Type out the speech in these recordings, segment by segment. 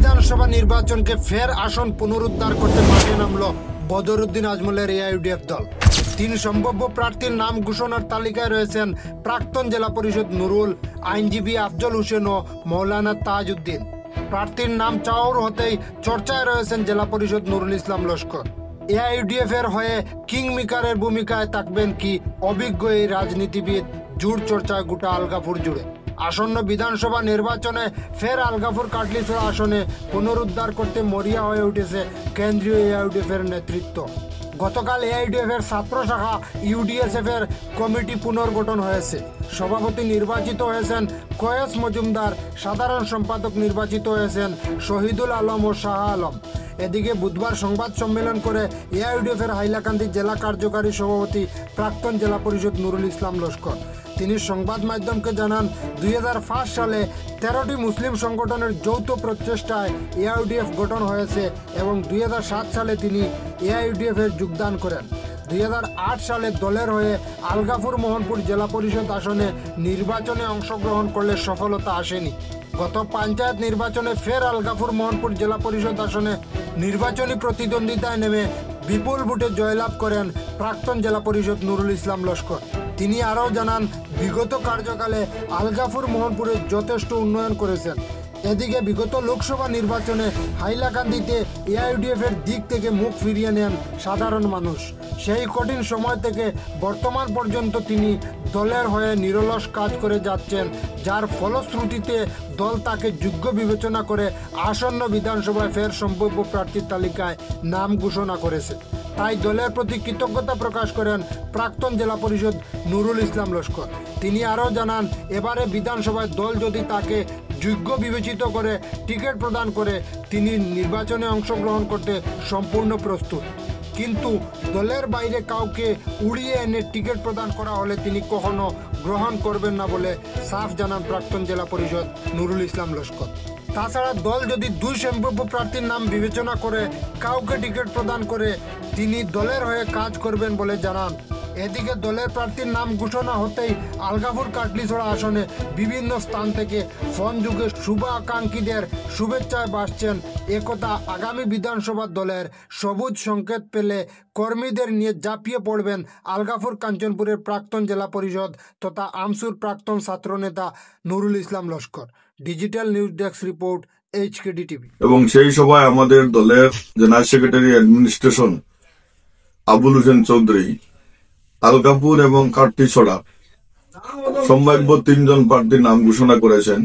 বিধানসভা নির্বাচনকে ফের আসন পুনরুদ্ধার করতে মাঠে নামল বদরুদ্দিন আজমলের এআইইউডিএফ দল। 3 সম্ভাব্য প্রার্থীর নাম ঘোষণার তালিকায় রয়েছেন প্রাক্তন জেলা পরিষদ নুরুল, আইনজীবী আফজল হোসেন ও মৌলানা তাজউদ্দিন। প্রার্থীর নাম চাওর হতেই চর্চায় রয়েছেন জেলা পরিষদ নুরুল ইসলাম লস্কর। এআইইউডিএফ এর হয়ে কিং মেকারের ভূমিকায় থাকবেন কি অভিজ্ঞ এই রাজনীতিবিদ, জোর চর্চায় গোটা আলগাপুর জুড়ে। আসন্ন বিধানসভা নির্বাচনে ফের আলগাপুর কাটলিছড়া আসনে পুনরুদ্ধার করতে মরিয়া হয়ে উঠেছে কেন্দ্রীয় এআইইউডিএফ এর নেতৃত্ব। গতকাল এআইইউডিএফ এর ছাত্র শাখা ইউডিএসএফ এর কমিটি পুনর্গঠন হয়েছে। সভাপতি নির্বাচিত হয়েছেন কয়েস মজুমদার, সাধারণ সম্পাদক নির্বাচিত হয়েছেন শহীদুল আলম ও শাহ আলম। এদিকে বুধবার সংবাদ সম্মেলন করে এআইইউডিএফ এর হাইলাকান্দি জেলা কার্যকারী সভাপতি প্রাক্তন জেলা পরিষদ নুরুল ইসলাম লস্কর। তিনি সংবাদ মাধ্যমকে জানান, 2005 সালে 13টি মুসলিম সংগঠনের যৌথ প্রচেষ্টায় এআইইউডিএফ গঠন হয়েছে এবং 2007 সালে তিনি এআইইউডিএফ এর যোগদান করেন। 2008 সালে দলের হয়ে আলগাপুর মোহনপুর জেলা পরিষদ আসনে নির্বাচনে অংশগ্রহণ করলে সফলতা আসেনি। গত পঞ্চায়েত নির্বাচনে ফের আলগাপুর মোহনপুর জেলা পরিষদ আসনে নির্বাচনী প্রতিদ্বন্দ্বিতায় নেমে বিপুল ভোটে জয়লাভ করেন প্রাক্তন জেলা পরিষদ নুরুল ইসলাম লস্কর। তিনি আরও জানান, বিগত কার্যকালে আলগাপুর মোহনপুরে যথেষ্ট উন্নয়ন করেছেন। এদিকে বিগত লোকসভা নির্বাচনে হাইলাকান্দিতে এআইইউডিএফ এর দিক থেকে মুখ ফিরিয়ে নেন সাধারণ মানুষ। সেই কঠিন সময় থেকে বর্তমান পর্যন্ত তিনি দলের হয়ে নিরলস কাজ করে যাচ্ছেন, যার ফলশ্রুতিতে দল তাকে যোগ্য বিবেচনা করে আসন্ন বিধানসভায় ফের সম্ভাব্য প্রার্থীর তালিকায় নাম ঘোষণা করেছে। তাই দলের প্রতি কৃতজ্ঞতা প্রকাশ করেন প্রাক্তন জেলা পরিষদ নুরুল ইসলাম লস্কর। তিনি আরও জানান, এবারে বিধানসভায় দল যদি তাকে যোগ্য বিবেচিত করে টিকিট প্রদান করে তিনি নির্বাচনে অংশগ্রহণ করতে সম্পূর্ণ প্রস্তুত, কিন্তু দলের বাইরে কাউকে উড়িয়ে এনে টিকিট প্রদান করা হলে তিনি কখনো গ্রহণ করবেন না বলে সাফ জানান প্রাক্তন জেলা পরিষদ নুরুল ইসলাম লস্কর। তাছাড়া দল যদি 2 সম্ভাব্য প্রার্থীর নাম বিবেচনা করে কাউকে টিকিট প্রদান করে তিনি দলের হয়ে কাজ করবেন বলে জানান। এদিকে দলের প্রার্থীর নাম ঘোষণা হতেই আলগাপুর কাটলিছড়া আসনে বিভিন্ন স্থান থেকে ফোন যুগে শুভাকাঙ্ক্ষীদের শুভেচ্ছায় ভাসছেন। একথা আগামী বিধানসভা দলের সবুজ সংকেত পেলে কর্মীদের নিয়ে ঝাঁপিয়ে পড়বেন আলগাপুর কাঞ্চনপুরের প্রাক্তন জেলা পরিষদ তথা আমসুর প্রাক্তন ছাত্রনেতা Nurul Islam Laskar. Digital news desk report, HKD TV. এবং সেই সভায় আমাদের দলের general secretary administration Abul Hossain Chowdhury Algapur এবং কাটলিছড়া সম্ভাব্য 3 জন প্রার্থীর নাম ঘোষণা করেছেন।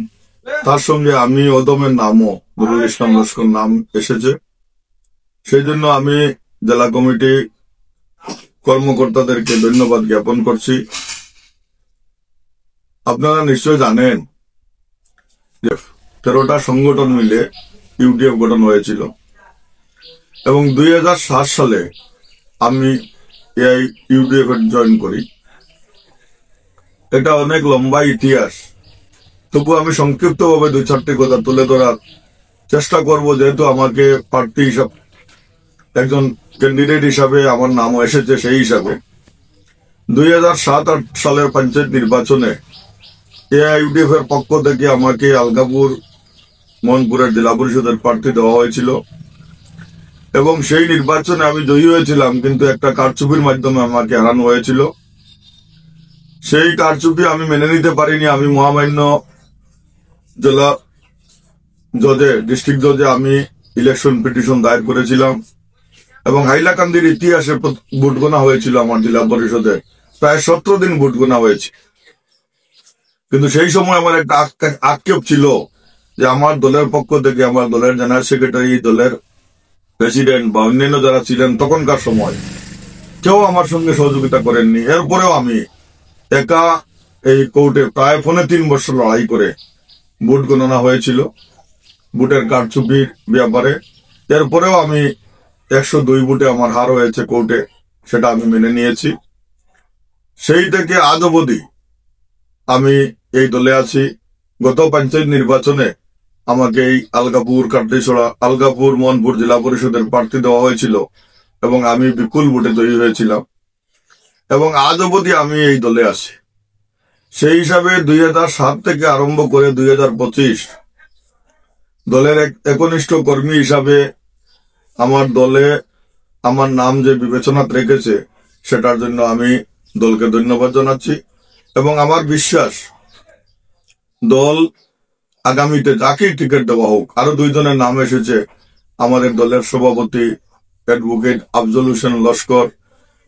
তার সঙ্গে আমি অদমের নামও নুরুল ইসলাম লস্কর নাম এসেছে। সেই জন্য আমি জেলা কমিটি কর্মকর্তাদেরকে ধন্যবাদ জ্ঞাপন করছি। আপনারা নিশ্চয় জানেন যে 13টা সংগঠন মিলে ইউডিএফ গঠন হয়েছিল এবং 2007 সালে আমি ইউডিএফ জয়েন করি। এটা অনেক লম্বা ইতিহাস, তবু আমি সংক্ষিপ্তভাবে 2-4টি কথা তুলে ধরার চেষ্টা করব, যেহেতু আমাকে প্রার্থী হিসাবে একজন ক্যান্ডিডেট হিসাবে আমার নামও এসেছে। সেই হিসাবে 2007-8 সালের পঞ্চায়েত নির্বাচনে এআইইউডিএফ এর পক্ষ থেকে আমাকে আলগাপুর মোহনপুরের জেলা পরিষদের প্রার্থী দেওয়া হয়েছিল এবং সেই নির্বাচনে আমি জয়ী হয়েছিলাম, কিন্তু একটা কারচুপির মাধ্যমে আমাকে হারানো হয়েছিল। সেই কারচুপি আমি মেনে নিতে পারিনি। আমি মহামান্য জেলা জজে, ডিস্ট্রিক্ট জজে আমি ইলেকশন পিটিশন দায়ের করেছিলাম এবং হাইলাকান্দির ইতিহাসে ভোট গোনা হয়েছিল। আমার জেলা পরিষদে প্রায় 17 দিন ভোট গোনা হয়েছে, কিন্তু সেই সময় আমার একটা আক্ষেপ ছিল যে আমার দলের পক্ষ থেকে আমার দলের জেনারেল সেক্রেটারি, দলের প্রেসিডেন্ট বা অন্যান্য যারা ছিলেন তখনকার সময় কেউ আমার সঙ্গে সহযোগিতা করেননি। এরপরেও আমি একা এই কোর্টে প্রায় 3.5 বছর লড়াই করে ভোট গণনা হয়েছিল ভোটের কারচুপির ব্যাপারে। এরপরেও আমি 102 ভোটে আমার হার হয়েছে কোর্টে, সেটা আমি মেনে নিয়েছি। সেই থেকে আজ অবধি আমি এই দলে আছি। গত পঞ্চায়েত নির্বাচনে আমাকে এই আলগাপুর কাটলিছড়া আলগাপুর মোহনপুর জেলা পরিষদের প্রার্থী দেওয়া হয়েছিল এবং আমি বিপুল ভোটে জয়ী হয়েছিলাম এবং আজ অবধি আমি এই দলে আছি। সেই হিসাবে 2007 থেকে আরম্ভ করে 2025 দলের একনিষ্ঠ কর্মী হিসাবে আমার দলে আমার নাম যে বিবেচনা রেখেছে সেটার জন্য আমি দলকে ধন্যবাদ জানাচ্ছি এবং আমার বিশ্বাস দল আগামীতে যাকেই টিকিট দেওয়া হোক, আরো 2 জনের নাম এসেছে, আমাদের দলের সভাপতি অ্যাডভোকেট আফজল হোসেন লস্কর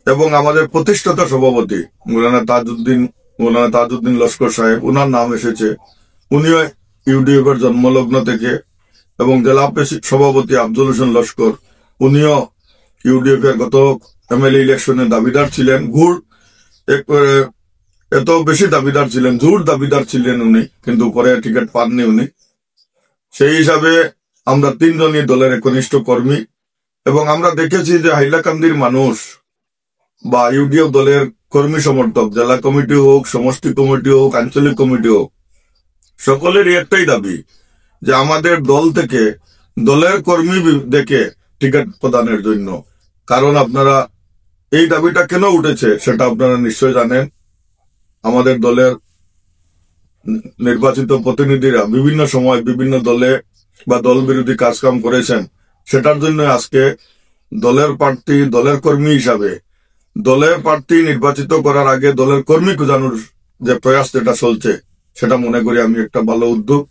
এবং আমাদের প্রতিষ্ঠাতা সভাপতি মৌলানা তাজউদ্দিন লস্কর সাহেব, উনার নাম এসেছে। উনিও ইউডিএফ এর জন্মলগ্ন থেকে, এবং জেলা সভাপতি আফজল হোসেন লস্কর, উনিও ইউডিএফ এর গত এমএলএ ইলেকশনে দাবিদার ছিলেন। এত বেশি দাবিদার ছিলেন, জোর দাবিদার ছিলেন উনি, কিন্তু পরে টিকিট পাননি উনি। সেই হিসাবে আমরা 3 জনই দলের একনিষ্ঠ কর্মী এবং আমরা দেখেছি যে হাইলাকান্দির মানুষ বা ইউডিএফ দলের কর্মী সমর্থক, জেলা কমিটি হোক, সমষ্টি কমিটি হোক, আঞ্চলিক কমিটি হোক, সকলেরই একটাই দাবি যে আমাদের দল থেকে দলের কর্মী দেখে টিকিট প্রদানের জন্য। কারণ আপনারা এই দাবিটা কেন উঠেছে সেটা আপনারা নিশ্চয় জানেন। আমাদের দলের নির্বাচিত প্রতিনিধিরা বিভিন্ন সময় বিভিন্ন দলে বা দল বিরোধী কাজকাম করেছেন, সেটার জন্য আজকে দলের প্রার্থী, দলের কর্মী হিসাবে দলের প্রার্থী নির্বাচিত করার আগে দলের কর্মী খোঁজানোর যে প্রয়াস যেটা চলছে, সেটা মনে করি আমি একটা ভালো উদ্যোগ,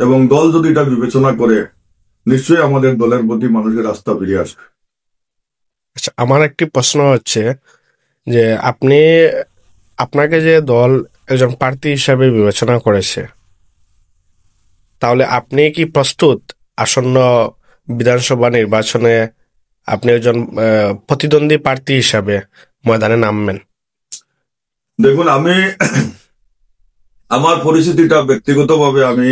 এবং দল যদি এটা বিবেচনা করে নিশ্চয়ই আমাদের দলের প্রতি মানুষের আস্থা ফিরে আসবে। আচ্ছা, আমার একটি প্রশ্ন হচ্ছে যে আপনাকে যে দল একজন প্রার্থী হিসাবে বিবেচনা করেছে, তাহলে আপনি কি প্রস্তুত আসন্ন বিধানসভা নির্বাচনে আপনি একজন প্রতিদ্বন্দ্বী প্রার্থী হিসাবে ময়দানে নামবেন? দেখুন, আমি আমার পরিস্থিতিটা ব্যক্তিগতভাবে আমি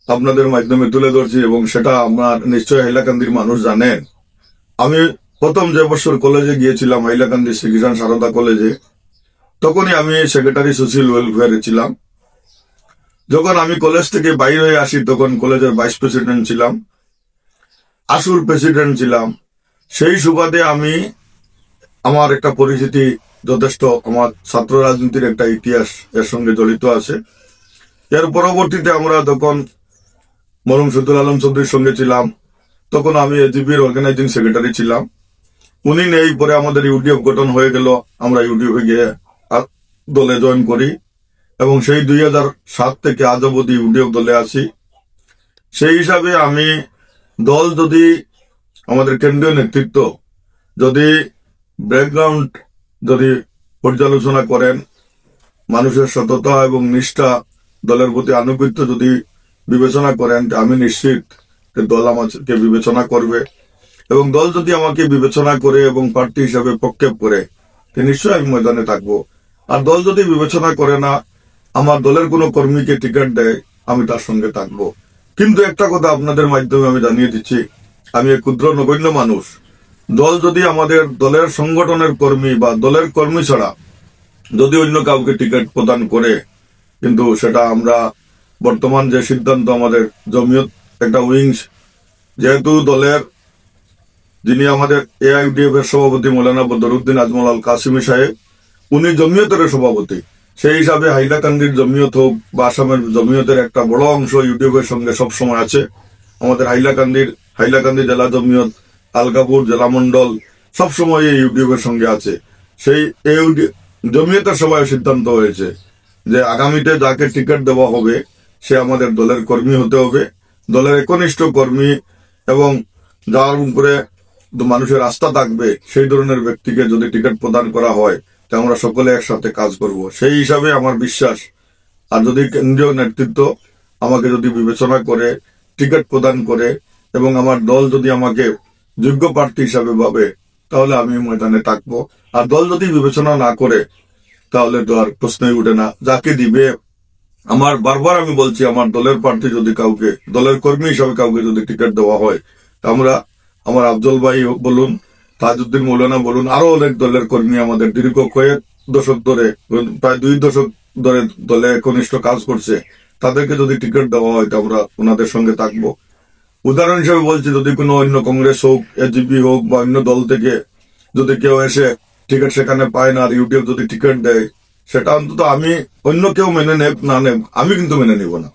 আপনাদের মাধ্যমে তুলে ধরছি এবং সেটা আমার নিশ্চয়ই হাইলাকান্দির মানুষ জানেন। আমি প্রথম যে বছর কলেজে গিয়েছিলাম, হাইলাকান্দি শ্রীকৃষ্ণ সারদা কলেজে, তখনই আমি সেক্রেটারি সোশ্যাল ওয়েলফেয়ারে ছিলাম। যখন আমি কলেজ থেকে বাইরে হয়ে আসি তখন কলেজের ভাইস প্রেসিডেন্ট ছিলাম, আসুর প্রেসিডেন্ট ছিলাম। সেই সুবাদে আমি আমার একটা পরিচিতি যথেষ্ট, আমার ছাত্র রাজনীতির একটা ইতিহাস এর সঙ্গে জড়িত আছে। এর পরবর্তীতে আমরা যখন মরহুম শহীদুল আলম চৌধুরীর সঙ্গে ছিলাম, তখন আমি এজিপির অর্গানাইজিং সেক্রেটারি ছিলাম। উনি নেই, পরে আমাদের ইউডিএফ গঠন হয়ে গেল, আমরা ইউডিএফে গিয়ে দলে জয়েন করি এবং সেই 2007 থেকে আজ অবধি ইউডিএফ দলে আছি। সেই হিসাবে আমি দল যদি আমাদের কেন্দ্রীয় নেতৃত্ব যদি ব্যাকগ্রাউন্ড যদি পর্যালোচনা করেন, মানুষের সততা এবং নিষ্ঠা, দলের প্রতি আনুগত্য যদি বিবেচনা করেন, আমি নিশ্চিত দল আমাকে বিবেচনা করবে এবং দল যদি আমাকে বিবেচনা করে এবং প্রার্থী হিসাবে প্রক্ষেপ করে নিশ্চয়ই আমি ময়দানে থাকবো। আর দল যদি বিবেচনা করে না, আমার দলের কোনো কর্মীকে টিকিট দেয়, আমি তার সঙ্গে থাকবো। কিন্তু একটা কথা আপনাদের মাধ্যমে আমি জানিয়ে দিচ্ছি, আমি এক ক্ষুদ্র নগণ্য মানুষ। দল যদি আমাদের দলের সংগঠনের কর্মী বা দলের কর্মী ছাড়া যদি অন্য কাউকে টিকিট প্রদান করে, কিন্তু সেটা আমরা বর্তমান যে সিদ্ধান্ত আমাদের জমিয়ত একটা উইংস, যেহেতু দলের যিনি আমাদের এআইইউডিএফ এর সভাপতি মৌলানা বদরুদ্দিন আজমল আল কাসিমি সাহেব, উনি জমিয়তের সভাপতি। সেই হিসাবে হাইলাকান্দির জমিয়ত হোক বা আসামের জমিয়তের একটা বড় অংশ ইউডিএফ এর সঙ্গে সবসময় আছে। আমাদের হাইলাকান্দি জেলা জমিয়ত, আলগাপুর জেলা মন্ডল সবসময় এই ইউডিএফ এর সঙ্গে আছে। সেই জমিয়তের সভায় সিদ্ধান্ত হয়েছে যে আগামীতে যাকে টিকিট দেওয়া হবে সে আমাদের দলের কর্মী হতে হবে, দলের একনিষ্ঠ কর্মী, এবং যার উপরে মানুষের আস্থা থাকবে সেই ধরনের ব্যক্তিকে যদি টিকিট প্রদান করা হয়, তা আমরা সকলে একসাথে কাজ করব। সেই হিসাবে আমার বিশ্বাস, আর যদি কেন্দ্রীয় নেতৃত্ব আমাকে যদি বিবেচনা করে টিকিট প্রদান করে এবং আমার দল যদি আমাকে যোগ্য প্রার্থী হিসাবে ভাবে, তাহলে আমি ময়দানে থাকবো। আর দল যদি বিবেচনা না করে, তাহলে তো আর প্রশ্নই উঠে না। যাকে দিবে, আমার বারবার আমি বলছি, আমার দলের প্রার্থী যদি কাউকে, দলের কর্মী হিসাবে কাউকে যদি টিকিট দেওয়া হয়, আমরা, আমার আফজল ভাই বলুন, তাজউদ্দিন মৌলানা বলুন, আরো অনেক দলের কর্মী আমাদের দীর্ঘ কয়েক দশক ধরে, প্রায় 2 দশক ধরে দলে একনিষ্ঠ কাজ করছে, তাদেরকে যদি টিকিট দেওয়া হয় তো আমরা ওনাদের সঙ্গে থাকবো। উদাহরণ হিসেবে বলছি, যদি কোনো অন্য কংগ্রেস হোক, এজিপি হোক বা অন্য দল থেকে যদি কেউ এসে টিকিট সেখানে পায় না আর ইউটিউব যদি টিকিট দেয়, সেটা অন্তত আমি, অন্য কেউ মেনে নেব না নেব, আমি কিন্তু মেনে নিব না।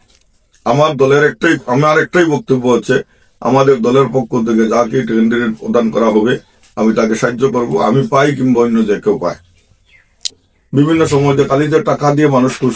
আমার একটাই বক্তব্য হচ্ছে, আমাদের দলের পক্ষ থেকে যাকে ক্যান্ডিডেট প্রদান করা হবে আমি তাকে সাহায্য করব, আমি পাই কিংবা অন্য যে কেউ পায়। বিভিন্ন সময় খালি যে টাকা দিয়ে মানুষ খুশ